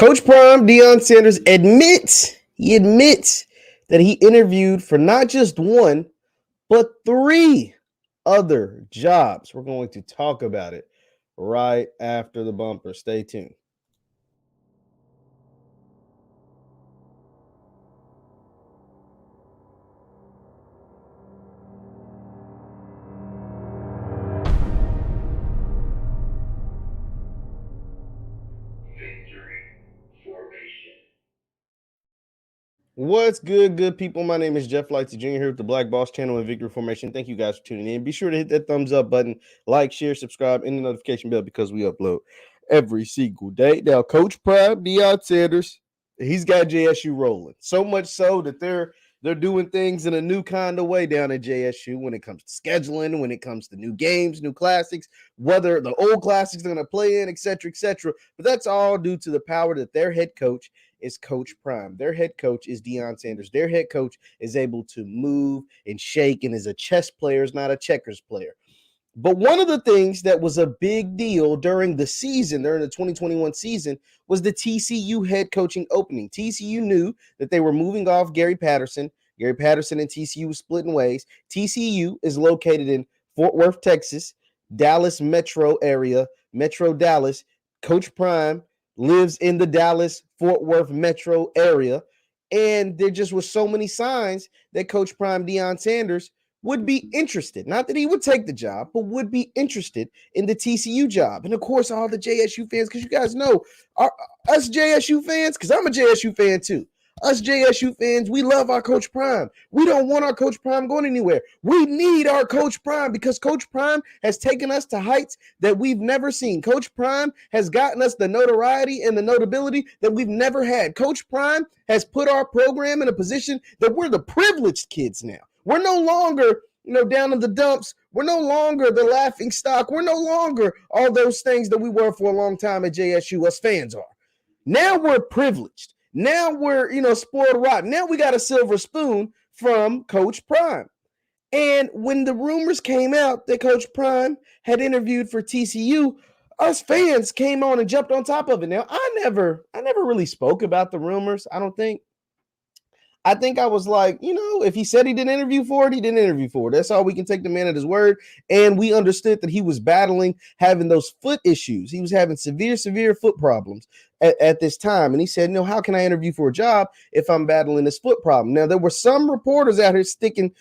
Coach Prime, Deion Sanders admits that he interviewed for not just one, but three other jobs. We're going to talk about it right after the bumper. Stay tuned. What's good people? My name is JeffLightsyJr here with the Black Boss channel and Victory Formation. Thank you guys for tuning in. Be sure to hit that thumbs up button, like, share, subscribe, and the notification bell because we upload every single day. Now, Coach Prime, Deion Sanders, he's got JSU rolling. So much so that they're doing things in a new kind of way down at JSU when it comes to scheduling, when it comes to new games, new classics, whether the old classics they're going to play in, etc., etc. But that's all due to the power that their head coach is Coach Prime. Their head coach is Deion Sanders. Their head coach is able to move and shake and is a chess player, is not a checkers player. But one of the things that was a big deal during the season, during the 2021 season, was the TCU head coaching opening. TCU knew that they were moving off Gary Patterson. Gary Patterson and TCU was splitting ways. TCU is located in Fort Worth, Texas, Dallas metro area, Metro Dallas. Coach Prime lives in the Dallas-Fort Worth metro area, and there just was so many signs that Coach Prime, Deion Sanders, would be interested. Not that he would take the job, but would be interested in the TCU job. And, of course, all the JSU fans, because you guys know, us JSU fans, because I'm a JSU fan too, us JSU fans, we love our Coach Prime. We don't want our Coach Prime going anywhere. We need our Coach Prime because Coach Prime has taken us to heights that we've never seen. Coach Prime has gotten us the notoriety and the notability that we've never had. Coach Prime has put our program in a position that we're the privileged kids now. We're no longer, down in the dumps. We're no longer the laughing stock. We're no longer all those things that we were for a long time at JSU. Us fans are. Now we're privileged. Now we're, spoiled rotten. Now we got a silver spoon from Coach Prime. And when the rumors came out that Coach Prime had interviewed for TCU, us fans came on and jumped on top of it. Now, I never really spoke about the rumors, I don't think. I think I was like, if he said he didn't interview for it, he didn't interview for it. That's all we can take the man at his word. And we understood that he was battling having those foot issues. He was having severe foot problems at this time. And he said, how can I interview for a job if I'm battling this foot problem? Now, there were some reporters out here sticking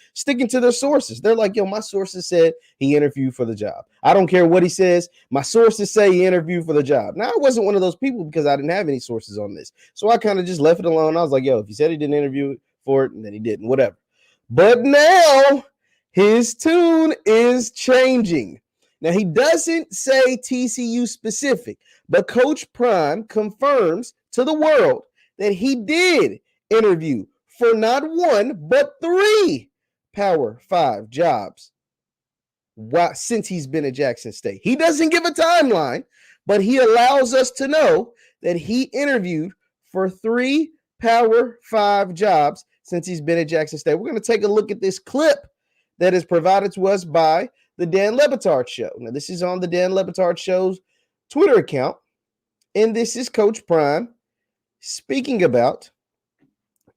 to their sources. They're like, my sources said he interviewed for the job. I don't care what he says. My sources say he interviewed for the job. Now, I wasn't one of those people because I didn't have any sources on this. So I kind of just left it alone. I was like, if he said he didn't interview for it, and then he didn't, whatever. But now his tune is changing. Now, he doesn't say TCU specific, but Coach Prime confirms to the world that he did interview for not one, but three Power 5 jobs since he's been at Jackson State. He doesn't give a timeline, but he allows us to know that he interviewed for three Power 5 jobs since he's been at Jackson State. We're going to take a look at this clip that is provided to us by the Dan Le Batard Show. Now, this is on the Dan Le Batard Show's Twitter account, and this is Coach Prime speaking about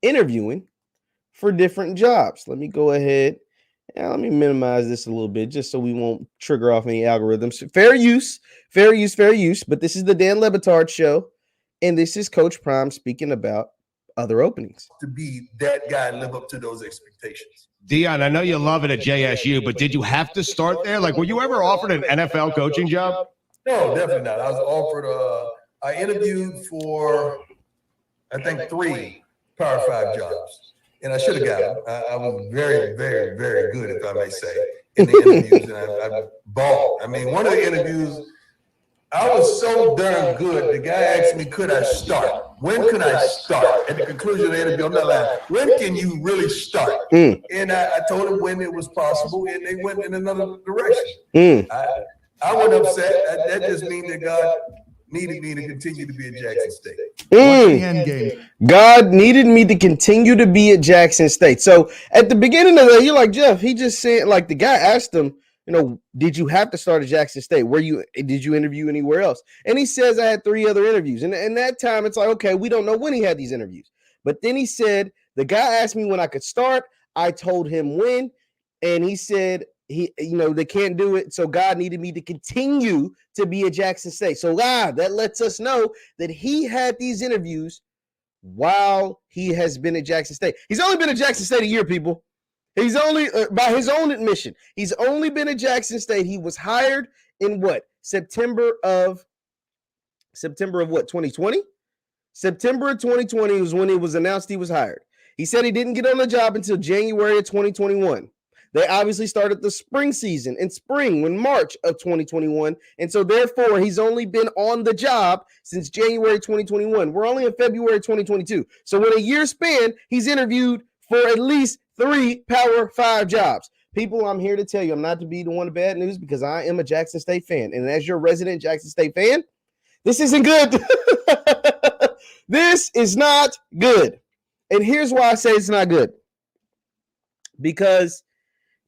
interviewing for different jobs. Let me go ahead and let me minimize this a little bit just so we won't trigger off any algorithms. Fair use, but this is the Dan Le Batard Show, and this is Coach Prime speaking about other openings. To be that guy and live up to those expectations. Deion, I know you love it at JSU, but did you have to start there? Like, were you ever offered an NFL coaching job? No, definitely not. I was offered, I interviewed for, I think, 3 Power 5 jobs. And I should have got them. I was very good, if I may say, in the interviews. And I balled. I mean, one of the interviews, I was so darn good. The guy asked me, could I start? When can I start? At the conclusion of the interview, I'm not lying. When can you really start? And I told him when it was possible, and they went in another direction. I wasn't upset. That just means that God needed me to continue to be at Jackson State. What's the end game? God needed me to continue to be at Jackson State. So at the beginning of that, you're like, Jeff, he just said, like, the guy asked him, did you have to start at Jackson State? Did you interview anywhere else? And he says, I had 3 other interviews. And that time it's like, okay, we don't know when he had these interviews. But then he said, the guy asked me when I could start. I told him when. And he said, they can't do it. So God needed me to continue to be at Jackson State. So that lets us know that he had these interviews while he has been at Jackson State. He's only been at Jackson State a year, people. He's only, by his own admission, he's only been at Jackson State. He was hired in what? September of what? 2020? September of 2020 was when it was announced he was hired. He said he didn't get on the job until January of 2021. They obviously started the spring season in March of 2021. And so therefore, he's only been on the job since January 2021. We're only in February 2022. So in a year span, he's interviewed for at least 3 Power 5 jobs. People, I'm here to tell you, I'm not to be the one of bad news because I am a Jackson State fan. And as your resident Jackson State fan, this isn't good. This is not good. And here's why I say it's not good. Because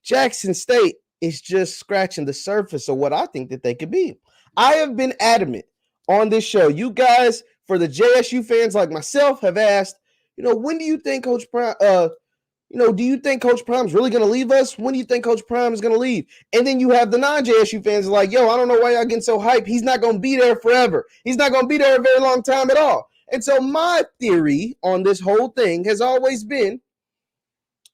Jackson State is just scratching the surface of what I think that they could be. I have been adamant on this show. You guys, for the JSU fans like myself, have asked, when do you think Coach Prime, do you think Coach Prime is really going to leave us? When do you think Coach Prime is going to leave? And then you have the non-JSU fans like, I don't know why y'all getting so hyped. He's not going to be there forever. He's not going to be there a very long time at all. And so my theory on this whole thing has always been,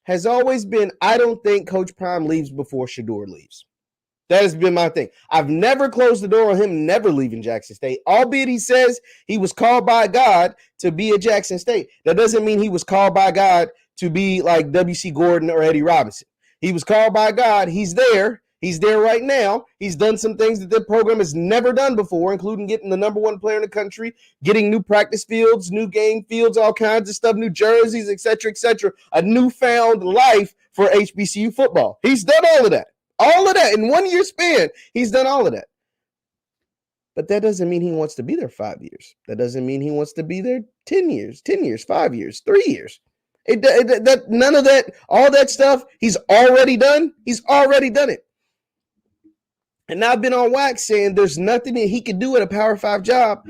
I don't think Coach Prime leaves before Shedeur leaves. That has been my thing. I've never closed the door on him never leaving Jackson State, albeit he says he was called by God to be at Jackson State. That doesn't mean he was called by God to be like W.C. Gordon or Eddie Robinson. He was called by God. He's there. He's there right now. He's done some things that the program has never done before, including getting the number 1 player in the country, getting new practice fields, new game fields, all kinds of stuff, new jerseys, etc., etc. A newfound life for HBCU football. He's done all of that. All of that in 1 year span. He's done all of that. But that doesn't mean he wants to be there 5 years. That doesn't mean he wants to be there 10 years, 5 years, 3 years. None of that, all that stuff, he's already done. He's already done it. And I've been on wax saying there's nothing that he could do at a Power 5 job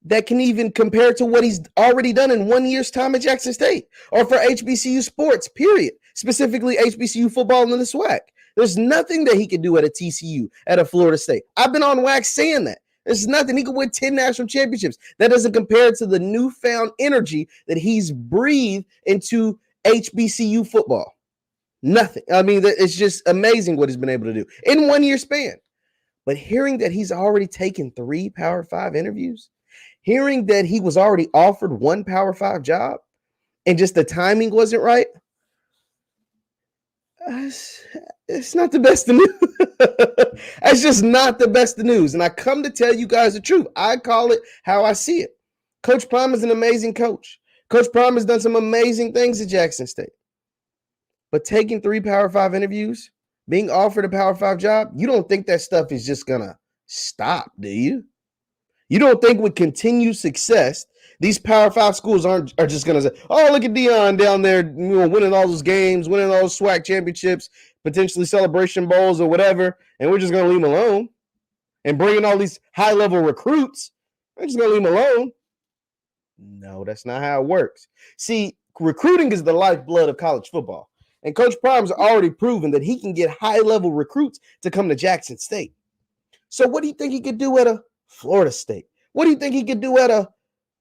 that can even compare to what he's already done in 1 year's time at Jackson State or for HBCU sports, period. Specifically HBCU football and the SWAC. There's nothing that he could do at a TCU, at a Florida State. I've been on wax saying that. There's nothing. He could win 10 national championships. That doesn't compare to the newfound energy that he's breathed into HBCU football. Nothing. I mean, it's just amazing what he's been able to do in 1 year span. But hearing that he's already taken 3 Power 5 interviews, hearing that he was already offered 1 Power 5 job, and just the timing wasn't right, it's not the best of news. That's just not the best of news. And I come to tell you guys the truth. I call it how I see it. Coach Prime is an amazing coach. Coach Prime has done some amazing things at Jackson State. But taking 3 Power 5 interviews, being offered a Power 5 job, you don't think that stuff is just going to stop, do you? You don't think with continued success, these Power 5 schools are just going to say, oh, look at Dion down there winning all those games, winning all those SWAC championships, potentially celebration bowls or whatever, and we're just going to leave him alone. And bringing all these high-level recruits, we're just going to leave him alone. No, that's not how it works. See, recruiting is the lifeblood of college football. And Coach Prime's already proven that he can get high-level recruits to come to Jackson State. So what do you think he could do at a Florida State? What do you think he could do at a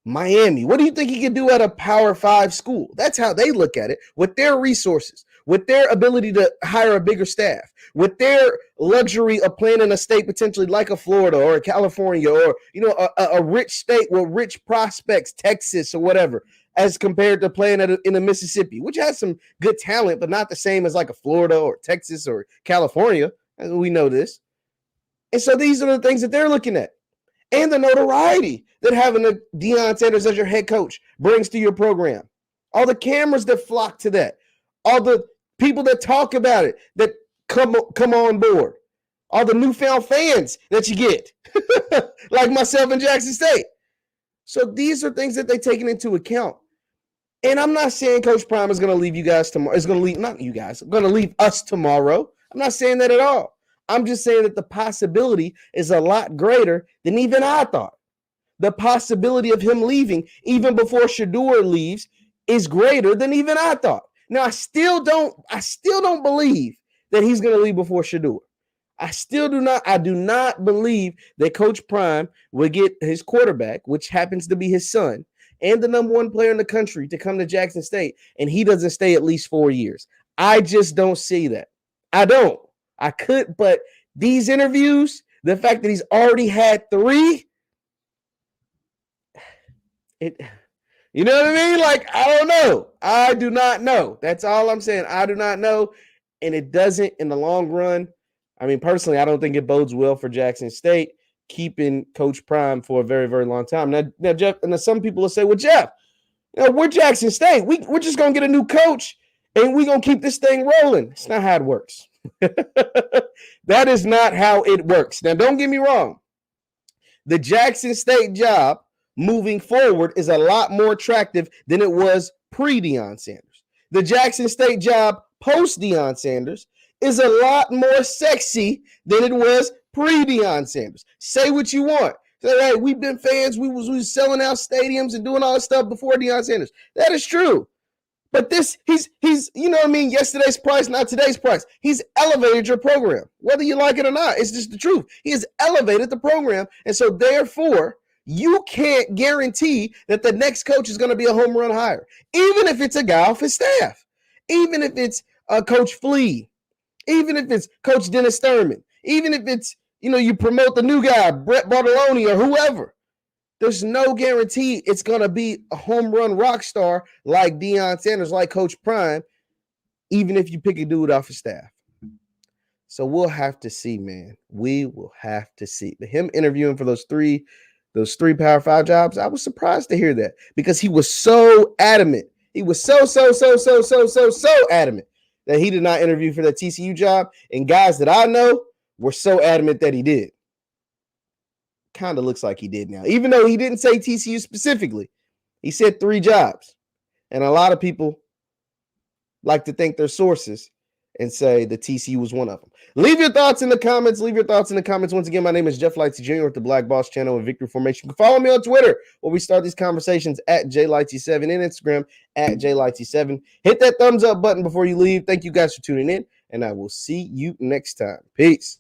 Miami? What do you think he could do at a Power 5 school? That's how they look at it, with their resources, with their ability to hire a bigger staff, with their luxury of playing in a state potentially like a Florida or a California or, a rich state with rich prospects, Texas or whatever, as compared to playing in a Mississippi, which has some good talent, but not the same as like a Florida or Texas or California. And we know this. And so these are the things that they're looking at. And the notoriety that having a Deion Sanders as your head coach brings to your program. All the cameras that flock to that. All the people that talk about it that come on board. All the newfound fans that you get. Like myself in Jackson State. So these are things that they're taking into account. And I'm not saying Coach Prime is going to leave you guys tomorrow. It's going to leave, not you guys, going to leave us tomorrow. I'm not saying that at all. I'm just saying that the possibility is a lot greater than even I thought. The possibility of him leaving even before Shedeur leaves is greater than even I thought. Now, I still don't believe that he's going to leave before Shedeur. I do not believe that Coach Prime will get his quarterback, which happens to be his son, and the number one player in the country to come to Jackson State, and he doesn't stay at least 4 years. I just don't see that. I don't. I could, but these interviews, the fact that he's already had 3, you know what I mean? Like, I don't know. I do not know. That's all I'm saying. I do not know. And it doesn't in the long run. I mean, personally, I don't think it bodes well for Jackson State keeping Coach Prime for a very, very long time. Now Jeff, and some people will say, well, Jeff, we're Jackson State. We're just going to get a new coach and we're going to keep this thing rolling. It's not how it works. That is not how it works. Now, don't get me wrong. The Jackson State job moving forward is a lot more attractive than it was pre-Deion Sanders. The Jackson State job post-Deion Sanders is a lot more sexy than it was pre-Deion Sanders. Say what you want. Say, hey, we've been fans. We was selling out stadiums and doing all this stuff before Deion Sanders. That is true. But he's you know what I mean? Yesterday's price, not today's price. He's elevated your program, whether you like it or not. It's just the truth. He has elevated the program. And so therefore, you can't guarantee that the next coach is going to be a home run hire, even if it's a guy off his staff, even if it's Coach Flea, even if it's Coach Dennis Thurman, even if it's, you promote the new guy, Brett Bartoloni or whoever. There's no guarantee it's going to be a home run rock star like Deion Sanders, like Coach Prime, even if you pick a dude off his staff. So we'll have to see, man. We will have to see. Him interviewing for those three Power 5 jobs, I was surprised to hear that because he was so adamant. He was so adamant that he did not interview for that TCU job. And guys that I know were so adamant that he did. Kind of looks like he did now. Even though he didn't say TCU specifically, he said 3 jobs. And a lot of people like to think they're sources and say the TCU was one of them. Leave your thoughts in the comments. Once again, my name is JeffLightsyJr with the Black Boss Channel and Victory Formation. You can follow me on Twitter where we start these conversations at JLightsy7 and Instagram at JLightsy7. Hit that thumbs up button before you leave. Thank you guys for tuning in, and I will see you next time. Peace.